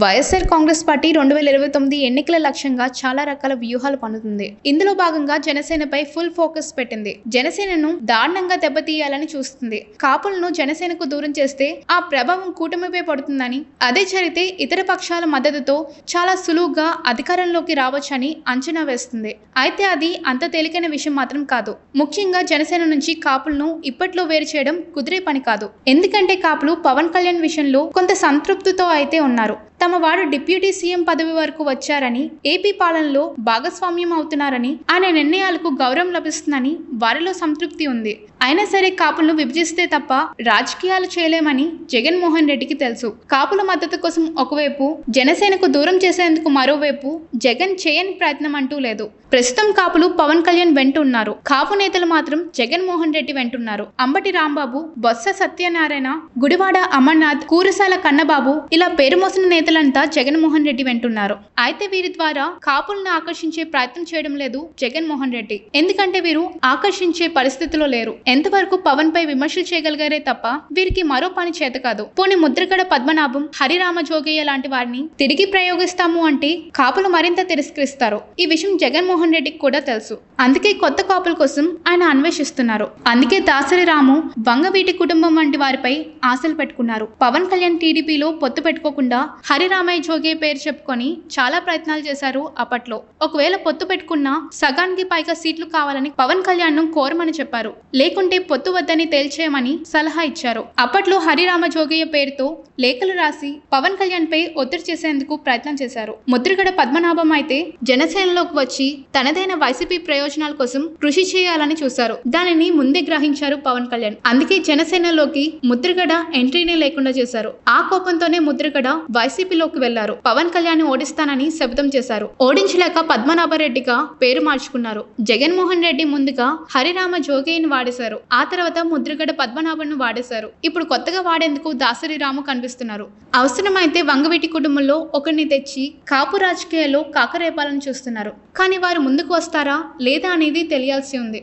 YSR Congress party 2029 ఎన్నికల లక్ష్యంగా చాలా రకాల వ్యూహాలు పన్నుతుంది. ఇందులో భాగంగా జనసేనపై ఫుల్ ఫోకస్ పెట్టింది. జనసేనను దారుణంగా దెబ్బతీయాలని చూస్తుంది. కాపులను జనసేనకు దూరం చేస్తే ఆ ప్రభావం కూటమిపై పడుతుందని, అదే జరిగితే ఇతర పక్షాల మద్దతుతో చాలా సులువుగా అధికారంలోకి రావచ్చని అంచనా వేస్తుంది. అయితే అది అంత తేలికైన విషయం మాత్రం కాదు. ముఖ్యంగా జనసేన నుంచి కాపులను ఇప్పట్లో వేరు చేయడం కుదిరే పని కాదు. ఎందుకంటే కాపులు పవన్ కళ్యాణ్ విషయంలో కొంత సంతృప్తితో అయితే ఉన్నారు. తమ వారు డిప్యూటీ సీఎం పదవి వరకు వచ్చారని, ఏపీ పాలనలో భాగస్వామ్యం అవుతున్నారని, ఆయన నిర్ణయాలకు గౌరవం లభిస్తుందని వారిలో సంతృప్తి ఉంది. అయినా సరే కాపులను విభజిస్తే తప్ప రాజకీయాలు చేయలేమని జగన్మోహన్ రెడ్డికి తెలుసు. కాపుల మద్దతు కోసం ఒకవైపు, జనసేనకు దూరం చేసేందుకు మరోవైపు జగన్ చేయని ప్రయత్నం అంటూ లేదు. ప్రస్తుతం కాపులు పవన్ కళ్యాణ్ వెంట ఉన్నారు. కాపు నేతలు మాత్రం జగన్మోహన్ రెడ్డి వెంటున్నారు. అంబటి రాంబాబు, బొత్స సత్యనారాయణ, గుడివాడ అమర్నాథ్, కూరసాల కన్నబాబు ఇలా పేరు మోసిన నేతలంతా జగన్మోహన్ రెడ్డి వెంటున్నారు. అయితే వీరి ద్వారా కాపులను ఆకర్షించే ప్రయత్నం చేయడం లేదు జగన్మోహన్ రెడ్డి. ఎందుకంటే వీరు ఆకర్షించే పరిస్థితిలో లేరు. ఎంతవరకు పవన్ పై విమర్శలు చేయగలిగారే తప్ప వీరికి మరో పని చేత కాదు. పోనీ ముద్రగడ పద్మనాభం, హరిరామ జోగయ్య లాంటి వారిని తిరిగి ప్రయోగిస్తాము అంటే కాపులు మరింత తిరస్కరిస్తారు. ఈ విషయం జగన్మోహన్ రెడ్డికి కూడా తెలుసు. అందుకే కొత్త కాపుల కోసం ఆయన అన్వేషిస్తున్నారు. అందుకే దాసరి రాము, వంగవీటి కుటుంబం వంటి వారిపై ఆశలు పెట్టుకున్నారు. పవన్ కళ్యాణ్ టీడీపీలో పొత్తు పెట్టుకోకుండా హరిరామయ్య జోగయ్య పేరు చెప్పుకొని చాలా ప్రయత్నాలు చేశారు అప్పట్లో. ఒకవేళ పొత్తు పెట్టుకున్నా సగానికి పైగా సీట్లు కావాలని పవన్ కళ్యాణ్ ను కోరమని చెప్పారు. లేకుంటే పొత్తు వద్దని తేల్చేయమని సలహా ఇచ్చారు. అప్పట్లో హరిరామ జోగయ్య పేరుతో లేఖలు రాసి పవన్ కళ్యాణ్ పై ఒత్తిడి చేసేందుకు ప్రయత్నం చేశారు. ముద్రగడ పద్మనాభం అయితే జనసేనలోకి వచ్చి తనదైన వైసీపీ ప్రయోజనాల కోసం కృషి చేయాలని చూశారు. దానిని ముందే గ్రహించారు పవన్ కళ్యాణ్. అందుకే జనసేనలోకి ముద్రగడ ఎంట్రీనే లేకుండా చేశారు. ఆ కోపంతోనే ముద్రగడ వైసీపీలోకి వెళ్లారు. పవన్ కళ్యాణ్ ఓడిస్తానని శపథం చేశారు. ఓడించలేక పద్మనాభరెడ్డిగా పేరు మార్చుకున్నారు. జగన్మోహన్ రెడ్డి ముందుగా హరిరామ జోగయ్యను వాడేశారు. ఆ తర్వాత ముద్రగడ పద్మనాభన్ను వాడేశారు. ఇప్పుడు కొత్తగా వాడేందుకు దాసరి రాము కనిపిస్తున్నారు. అవసరమైతే వంగవీటి కుటుంబంలో ఒకరిని తెచ్చి కాపు రాజకీయాల్లో కాకరేపాలను చూస్తున్నారు. కానీ వారు ముందుకు వస్తారా లేదా అనేది తెలియాల్సి ఉంది.